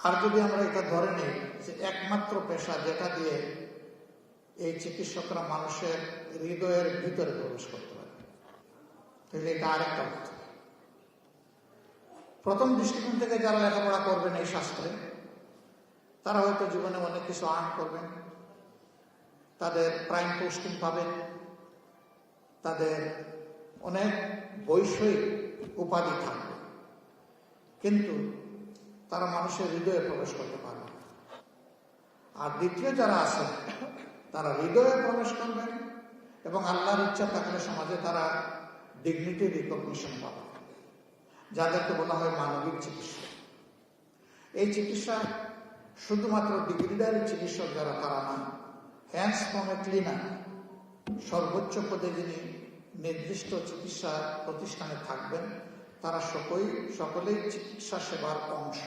আর যদি আমরা এটা ধরে নিই যে একমাত্র পেশা যেটা দিয়ে এই চিকিৎসকরা মানুষের হৃদয়ের ভিতরে প্রবেশ করতে পারে, তাহলে এটা আরেকটা অর্থ। প্রথম দৃষ্টিকোণ থেকে যারা লেখাপড়া করবেন এই শাস্ত্রে, তারা হয়তো জীবনে অনেক কিছু আর্ন করবেন, তাদের প্রাইম পোস্টিং পাবেন, তাদের অনেক বৈষয়িক উপাধি থাকবে, কিন্তু তারা মানুষের হৃদয়ে প্রবেশ করতে পারবে না। আর দ্বিতীয় যারা আছেন তারা হৃদয়ে প্রবেশ করবেন এবং আল্লাহর ইচ্ছা থাকলে সমাজে তারা ডিগনিটি রিকগনিশন পাবে, যাদেরকে বলা হয় মানবিক চিকিৎসা। এই চিকিৎসা শুধুমাত্র ডিগ্রিদারি চিকিৎসক যারা, তারা না, হ্যান্ডস ফ্রম এ ক্লিনার, সর্বোচ্চ পদে যিনি নির্দিষ্ট চিকিৎসা প্রতিষ্ঠানে থাকবেন, তারা সকলেই চিকিৎসা সেবার অংশ।